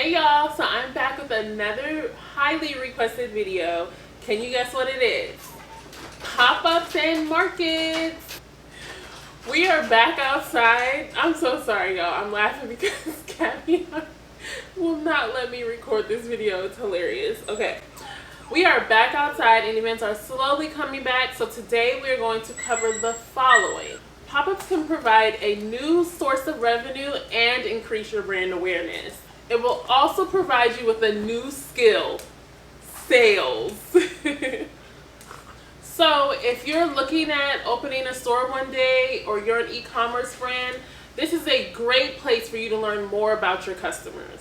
Hey y'all, so I'm back with another highly requested video. Can you guess what it is? Pop-ups and markets. We are back outside. I'm so sorry y'all, I'm laughing because Gabby will not let me record this video. It's hilarious. Okay, we are back outside and events are slowly coming back. So today we are going to cover the following. Pop-ups can provide a new source of revenue and increase your brand awareness. It will also provide you with a new skill, sales. So if you're looking at opening a store one day or you're an e-commerce brand, this is a great place for you to learn more about your customers.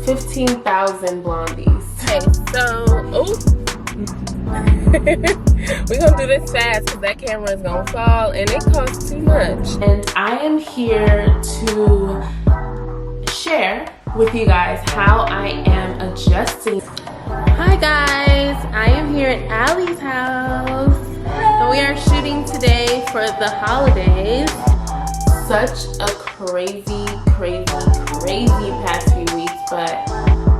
15,000 blondies. Okay, so, we're gonna do this fast because that camera is gonna fall and it costs too much. And I am here to share with you guys how I am adjusting. Hi guys, I am here at Allie's house and we are shooting today for the holidays. Such a crazy past few weeks, but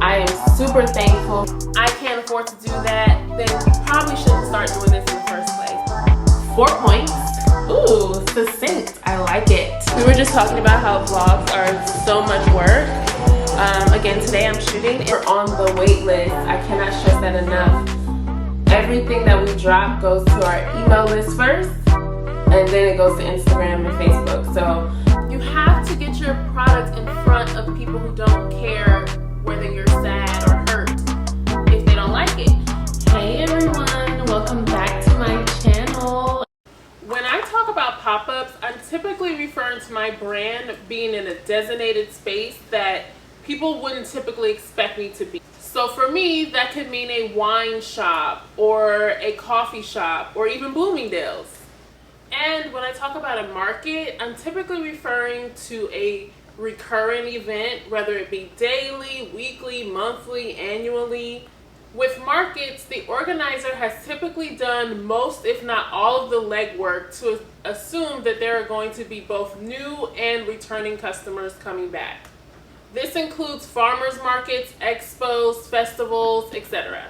I am super thankful. I can't afford to do that, then you probably shouldn't start doing this in the first place. 4 points. Ooh, succinct. I like it. We were just talking about how vlogs are so much work. Again, today I'm shooting. We're on the wait list. I cannot stress that enough. Everything that we drop goes to our email list first, and then it goes to Instagram and Facebook. So you have to get your product in front of people who don't care whether you're sad or hurt if they don't like it. Hey everyone, welcome back to my channel. When I talk about pop-ups, I'm typically referring to my brand being in a designated space that people wouldn't typically expect me to be. So for me, that could mean a wine shop or a coffee shop or even Bloomingdale's. And when I talk about a market, I'm typically referring to a recurring event, whether it be daily, weekly, monthly, annually. With markets, the organizer has typically done most, if not all, of the legwork to assume that there are going to be both new and returning customers coming back. This includes farmers markets, expos, festivals, etc.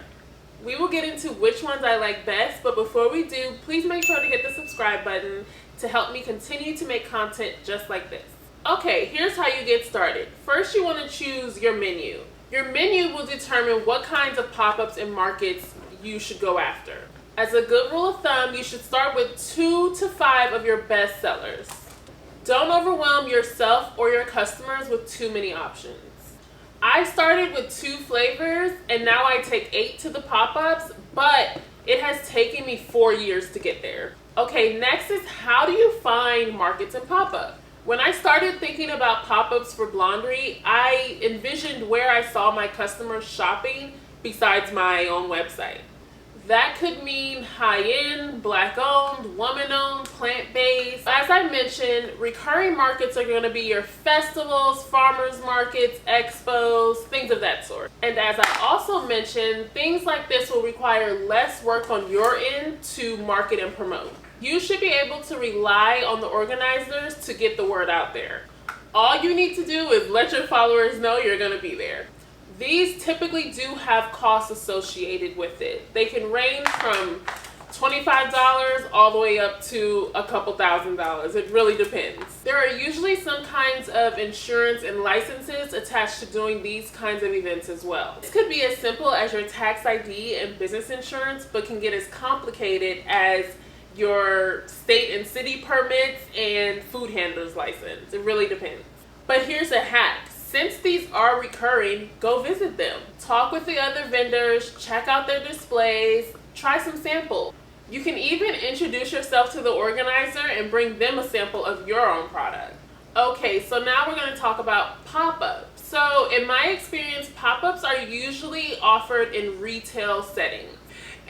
We will get into which ones I like best, but before we do, please make sure to hit the subscribe button to help me continue to make content just like this. Okay, here's how you get started. First, you want to choose your menu. Your menu will determine what kinds of pop-ups and markets you should go after. As a good rule of thumb, you should start with 2 to 5 of your best sellers. Don't overwhelm yourself or your customers with too many options. I started with 2 flavors and now I take 8 to the pop-ups, but it has taken me 4 years to get there. Okay, next is how do you find markets and pop-up? When I started thinking about pop-ups for Blondery, I envisioned where I saw my customers shopping besides my own website. That could mean high-end, black-owned, woman-owned, plant-based. As I mentioned, recurring markets are going to be your festivals, farmers markets, expos, things of that sort. And as I also mentioned, things like this will require less work on your end to market and promote. You should be able to rely on the organizers to get the word out there. All you need to do is let your followers know you're going to be there. These typically do have costs associated with it. They can range from $25 all the way up to a couple $1,000s. It really depends. There are usually some kinds of insurance and licenses attached to doing these kinds of events as well. This could be as simple as your tax ID and business insurance, but can get as complicated as your state and city permits and food handler's license. It really depends. But here's a hack. Since these are recurring, go visit them. Talk with the other vendors, check out their displays, try some samples. You can even introduce yourself to the organizer and bring them a sample of your own product. Okay, so now we're going to talk about pop-ups. So in my experience, pop-ups are usually offered in retail settings.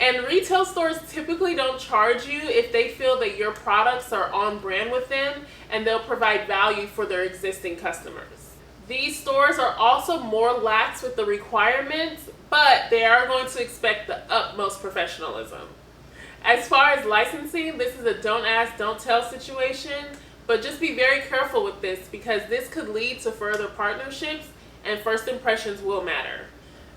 And retail stores typically don't charge you if they feel that your products are on brand with them and they'll provide value for their existing customers. These stores are also more lax with the requirements, but they are going to expect the utmost professionalism. As far as licensing, this is a don't ask, don't tell situation. But just be very careful with this because this could lead to further partnerships and first impressions will matter.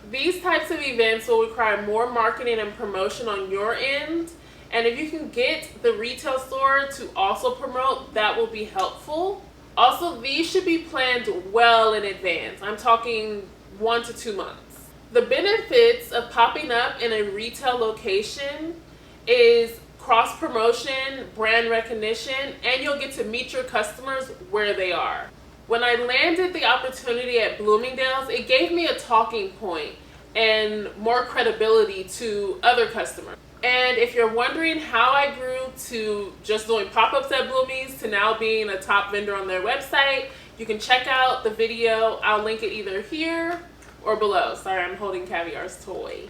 These types of events will require more marketing and promotion on your end. And if you can get the retail store to also promote, that will be helpful. Also, these should be planned well in advance. I'm talking 1 to 2 months. The benefits of popping up in a retail location is cross promotion, brand recognition, and you'll get to meet your customers where they are. When I landed the opportunity at Bloomingdale's, it gave me a talking point and more credibility to other customers. And if you're wondering how I grew to just doing pop-ups at Bloomies to now being a top vendor on their website, you can check out the video. I'll link it either here or below. Sorry, I'm holding Caviar's toy.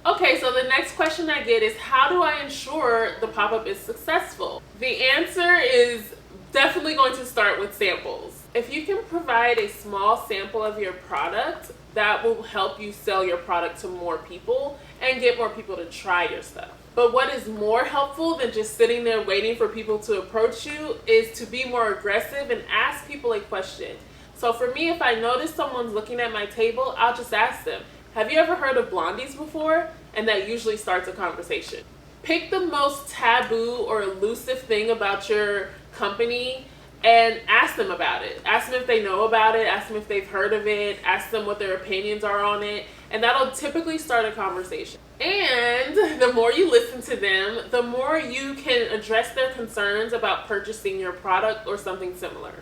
Okay, so the next question I get is, how do I ensure the pop-up is successful? The answer is definitely going to start with samples. If you can provide a small sample of your product, that will help you sell your product to more people and get more people to try your stuff. But what is more helpful than just sitting there waiting for people to approach you is to be more aggressive and ask people a question. So for me, if I notice someone's looking at my table, I'll just ask them, have you ever heard of blondies before? And that usually starts a conversation. Pick the most taboo or elusive thing about your company and ask them about it. Ask them if they know about it, ask them if they've heard of it, ask them what their opinions are on it, and that'll typically start a conversation. And the more you listen to them, the more you can address their concerns about purchasing your product or something similar.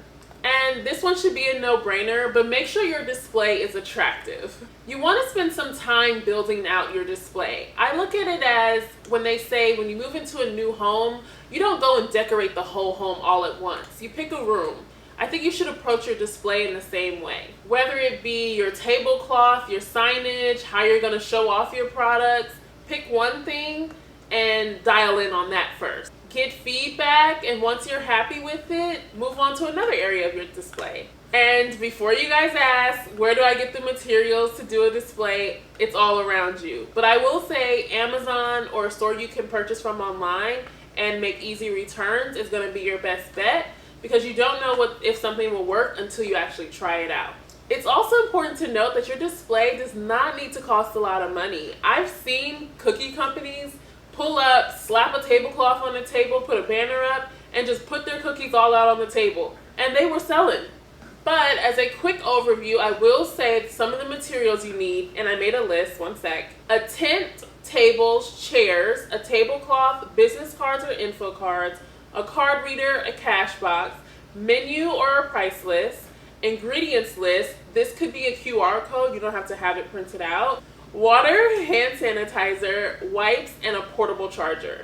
And this one should be a no-brainer, but make sure your display is attractive. You want to spend some time building out your display. I look at it as when they say when you move into a new home, you don't go and decorate the whole home all at once. You pick a room. I think you should approach your display in the same way. Whether it be your tablecloth, your signage, how you're going to show off your products, pick one thing and dial in on that first. Get feedback, and once you're happy with it, move on to another area of your display. And before you guys ask, where do I get the materials to do a display? It's all around you. But I will say Amazon or a store you can purchase from online and make easy returns is going to be your best bet, because you don't know if something will work until you actually try it out. It's also important to note that your display does not need to cost a lot of money. I've seen cookie companies pull up, slap a tablecloth on the table, put a banner up, and just put their cookies all out on the table. And they were selling. But as a quick overview, I will say some of the materials you need, and I made a list, one sec. A tent, tables, chairs, a tablecloth, business cards or info cards, a card reader, a cash box, menu or a price list, ingredients list. This could be a QR code, you don't have to have it printed out. Water, hand sanitizer, wipes, and a portable charger.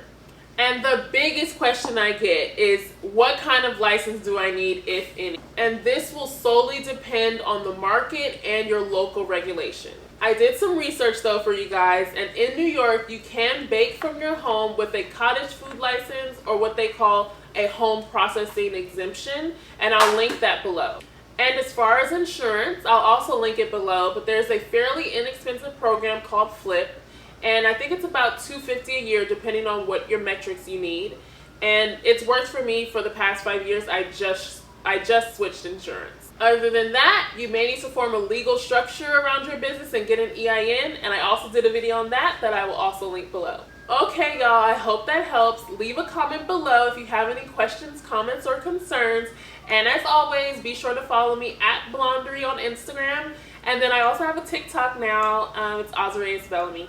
And the biggest question I get is, what kind of license do I need, if any? And this will solely depend on the market and your local regulation. I did some research though for you guys, and in New York, you can bake from your home with a cottage food license or what they call a home processing exemption, and I'll link that below. And as far as insurance, I'll also link it below, but there's a fairly inexpensive program called Flip, and I think it's about $250 a year depending on what your metrics you need. And it's worked for me for the past 5 years. I just switched insurance. Other than that, you may need to form a legal structure around your business and get an EIN, and I also did a video on that I will also link below. Okay, y'all, I hope that helps. Leave a comment below if you have any questions, comments, or concerns. And as always, be sure to follow me at Blondery on Instagram. And then I also have a TikTok now. It's Auzerais Bellamy.